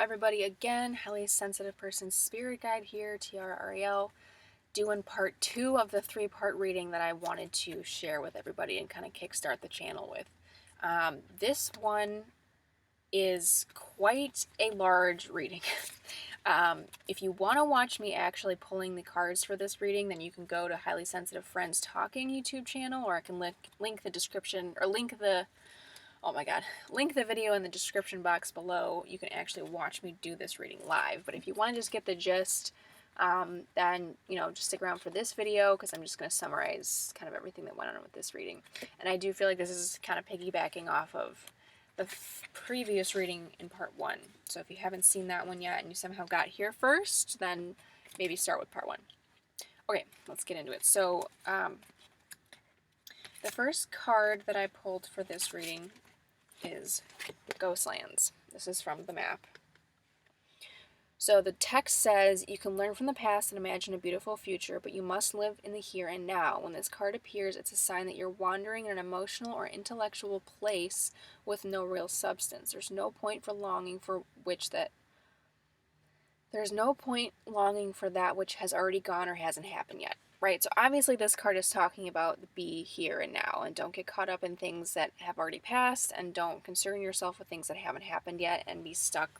everybody, again, highly sensitive person spirit guide here, Tiara Ariel, doing part 2 of the 3-part reading that I wanted to share with everybody and kind of kickstart the channel with. This one is quite a large reading. If you want to watch me actually pulling the cards for this reading, then you can go to Highly Sensitive Friends Talking YouTube channel, or I can link the description, or link the video in the description box below. You can actually watch me do this reading live. But if you want to just get the gist, then, just stick around for this video, because I'm just going to summarize kind of everything that went on with this reading. And I do feel like this is kind of piggybacking off of the previous reading in part 1. So if you haven't seen that one yet and you somehow got here first, then maybe start with part 1. Okay, let's get into it. So, the first card that I pulled for this reading is the Ghostlands. This is from the map. So the text says, you can learn from the past and imagine a beautiful future, but you must live in the here and now. When this card appears, it's a sign that you're wandering in an emotional or intellectual place with no real substance. There's no point longing for that which has already gone or hasn't happened yet. Right, so obviously this card is talking about the be here and now, and don't get caught up in things that have already passed, and don't concern yourself with things that haven't happened yet and be stuck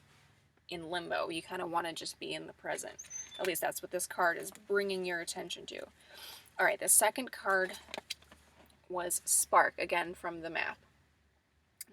in limbo. You kind of want to just be in the present. At least that's what this card is bringing your attention to. All right, the second card was Spark, again from the map.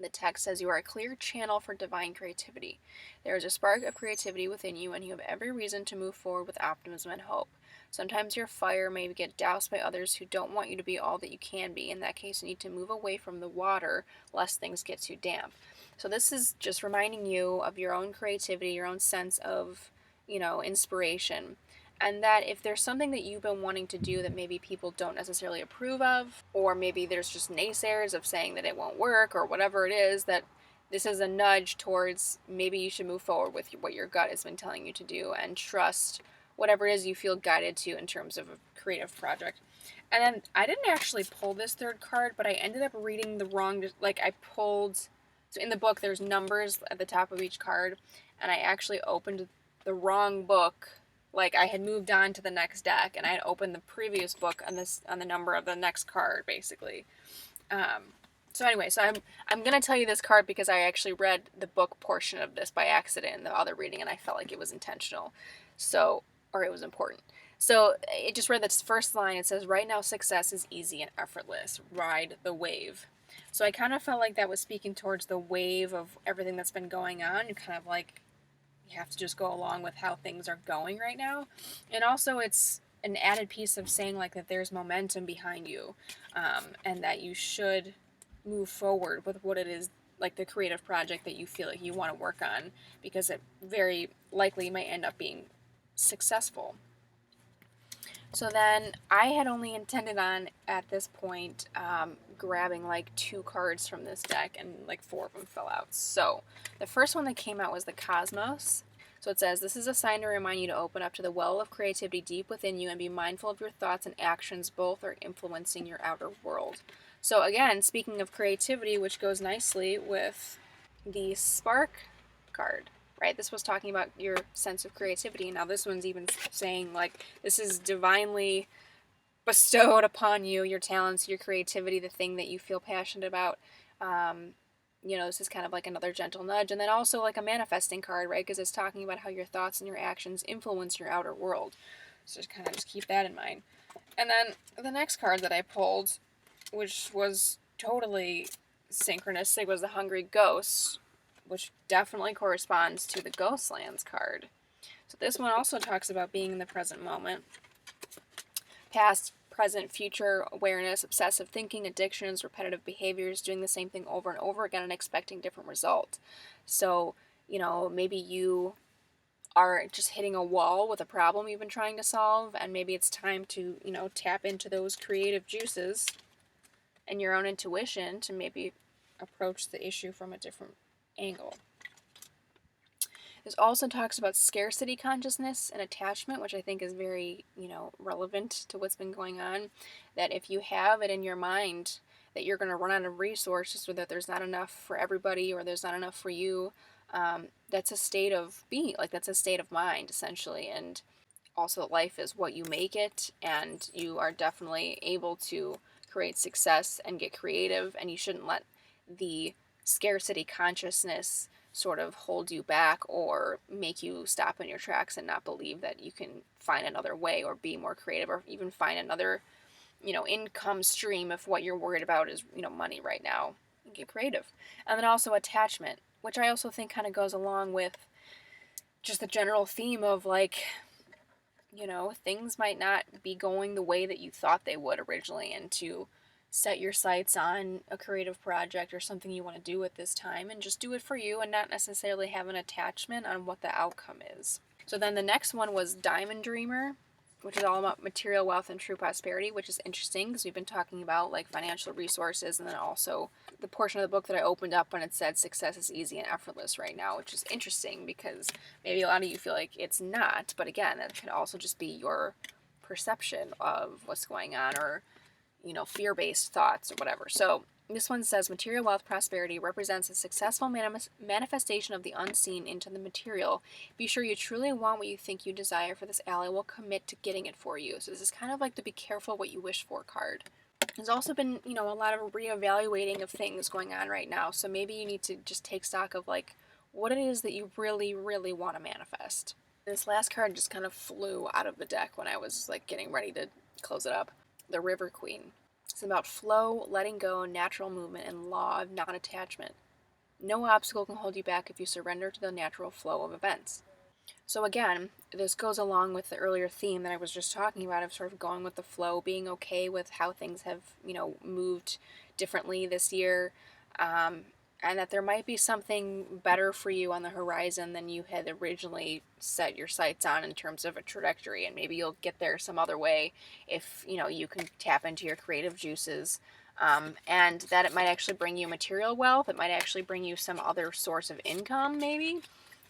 The text says, you are a clear channel for divine creativity. There is a spark of creativity within you, and you have every reason to move forward with optimism and hope. Sometimes your fire may get doused by others who don't want you to be all that you can be. In that case, you need to move away from the water lest things get too damp. So this is just reminding you of your own creativity, your own sense of, inspiration. And that if there's something that you've been wanting to do that maybe people don't necessarily approve of, or maybe there's just naysayers of saying that it won't work, or whatever it is, that this is a nudge towards maybe you should move forward with what your gut has been telling you to do and trust whatever it is you feel guided to in terms of a creative project. And then I didn't actually pull this third card, but I ended up reading the wrong, so in the book there's numbers at the top of each card, and I actually opened the wrong book. Like, I had moved on to the next deck, and I had opened the previous book on the number of the next card, basically. So I'm going to tell you this card because I actually read the book portion of this by accident in the other reading, and I felt like it was intentional. Or it was important. So it just read this first line. It says, right now success is easy and effortless. Ride the wave. So I kind of felt like that was speaking towards the wave of everything that's been going on. You kind of like, you have to just go along with how things are going right now. And also it's an added piece of saying like that there's momentum behind you, and that you should move forward with what it is, like the creative project that you feel like you want to work on, because it very likely might end up being successful. So then I had only intended on, at this point, grabbing like 2 cards from this deck, and like 4 of them fell out. So the first one that came out was the Cosmos. So it says, this is a sign to remind you to open up to the well of creativity deep within you and be mindful of your thoughts and actions. Both are influencing your outer world. So again, speaking of creativity, which goes nicely with the Spark card. Right, this was talking about your sense of creativity, and now this one's even saying, like, this is divinely bestowed upon you, your talents, your creativity, the thing that you feel passionate about. This is kind of like another gentle nudge, and then also like a manifesting card, right, because it's talking about how your thoughts and your actions influence your outer world. So just keep that in mind. And then the next card that I pulled, which was totally synchronistic, was the Hungry Ghost, which definitely corresponds to the Ghostlands card. So this one also talks about being in the present moment. Past, present, future awareness, obsessive thinking, addictions, repetitive behaviors, doing the same thing over and over again and expecting different results. So, maybe you are just hitting a wall with a problem you've been trying to solve, and maybe it's time to, tap into those creative juices and your own intuition to maybe approach the issue from a different angle. This also talks about scarcity consciousness and attachment, which I think is very, relevant to what's been going on. That if you have it in your mind that you're going to run out of resources, or that there's not enough for everybody, or there's not enough for you, That's a state of being, like that's a state of mind essentially. And also life is what you make it, and you are definitely able to create success and get creative, and you shouldn't let the scarcity consciousness sort of hold you back or make you stop in your tracks and not believe that you can find another way or be more creative or even find another, income stream if what you're worried about is, money right now. And get creative. And then also attachment, which I also think kind of goes along with just the general theme of like, things might not be going the way that you thought they would originally, and to set your sights on a creative project or something you want to do at this time and just do it for you and not necessarily have an attachment on what the outcome is. So then the next one was Diamond Dreamer, which is all about material wealth and true prosperity, which is interesting because we've been talking about like financial resources, and then also the portion of the book that I opened up when it said success is easy and effortless right now, which is interesting because maybe a lot of you feel like it's not, but again, that could also just be your perception of what's going on, or fear-based thoughts or whatever. So this one says material wealth prosperity represents a successful manifestation of the unseen into the material. Be sure you truly want what you think you desire, for this ally will commit to getting it for you. So this is kind of like the be careful what you wish for card. There's also been, a lot of reevaluating of things going on right now. So maybe you need to just take stock of like what it is that you really, really want to manifest. This last card just kind of flew out of the deck when I was like getting ready to close it up. The River Queen. It's about flow, letting go, natural movement, and law of non-attachment. No obstacle can hold you back if you surrender to the natural flow of events. So again, this goes along with the earlier theme that I was just talking about of sort of going with the flow, being okay with how things have, moved differently this year, and that there might be something better for you on the horizon than you had originally set your sights on in terms of a trajectory, and maybe you'll get there some other way if, you can tap into your creative juices. And that it might actually bring you material wealth. It might actually bring you some other source of income, maybe.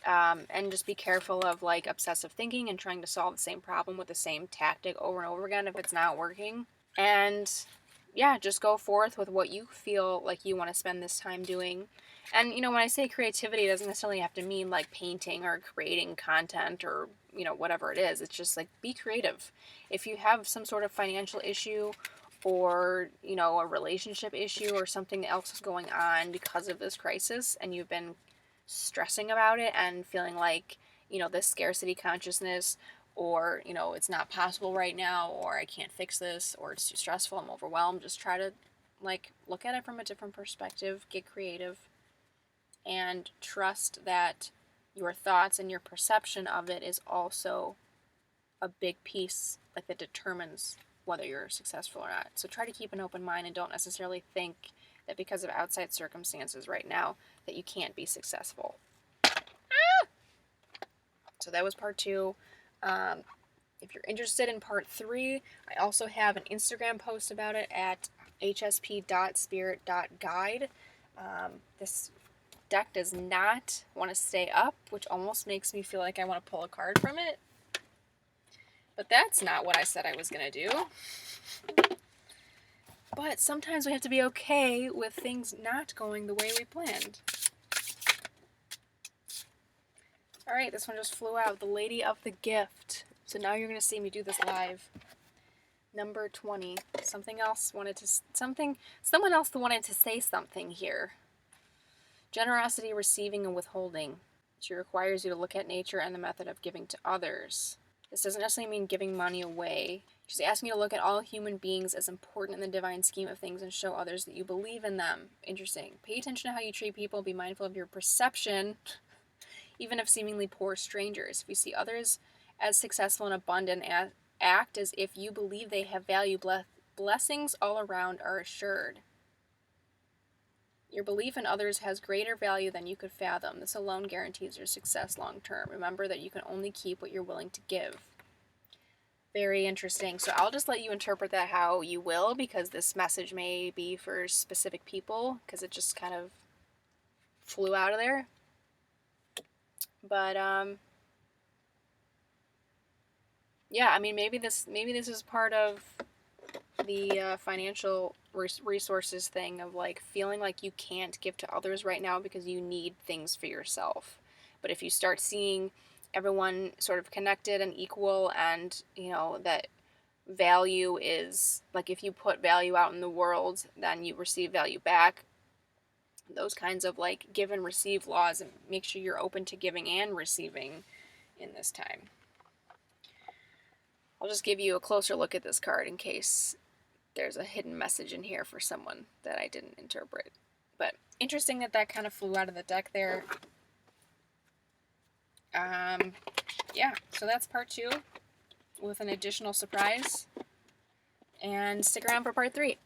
And just be careful of like obsessive thinking and trying to solve the same problem with the same tactic over and over again if it's not working. And yeah, just go forth with what you feel like you want to spend this time doing. And when I say creativity, it doesn't necessarily have to mean like painting or creating content or whatever it is. It's just like be creative. If you have some sort of financial issue or a relationship issue or something else is going on because of this crisis, and you've been stressing about it and feeling like this scarcity consciousness, or it's not possible right now, or I can't fix this, or it's too stressful, I'm overwhelmed, just try to like look at it from a different perspective, get creative, and trust that your thoughts and your perception of it is also a big piece like that determines whether you're successful or not. So try to keep an open mind and don't necessarily think that because of outside circumstances right now that you can't be successful. So that was part 2. If you're interested in part 3, I also have an Instagram post about it at hsp.spirit.guide. This deck does not want to stay up, which almost makes me feel like I want to pull a card from it. But that's not what I said I was going to do. But sometimes we have to be okay with things not going the way we planned. Alright, this one just flew out. The Lady of the Gift. So now you're going to see me do this live. Number 20. Someone else wanted to say something here. Generosity, receiving, and withholding. She requires you to look at nature and the method of giving to others. This doesn't necessarily mean giving money away. She's asking you to look at all human beings as important in the divine scheme of things and show others that you believe in them. Interesting. Pay attention to how you treat people. Be mindful of your perception, even of seemingly poor strangers. If you see others as successful and abundant, act as if you believe they have value. Blessings all around are assured. Your belief in others has greater value than you could fathom. This alone guarantees your success long term. Remember that you can only keep what you're willing to give. Very interesting. So I'll just let you interpret that how you will, because this message may be for specific people, because it just kind of flew out of there. But yeah, I mean, maybe this is part of the financial resources thing of like feeling like you can't give to others right now because you need things for yourself. But if you start seeing everyone sort of connected and equal, and you know that value is like, if you put value out in the world, then you receive value back. Those kinds of like give and receive laws, and make sure you're open to giving and receiving in this time. I'll just give you a closer look at this card in case there's a hidden message in here for someone that I didn't interpret. But interesting that that kind of flew out of the deck there. Yeah, so that's part 2 with an additional surprise. And stick around for part 3.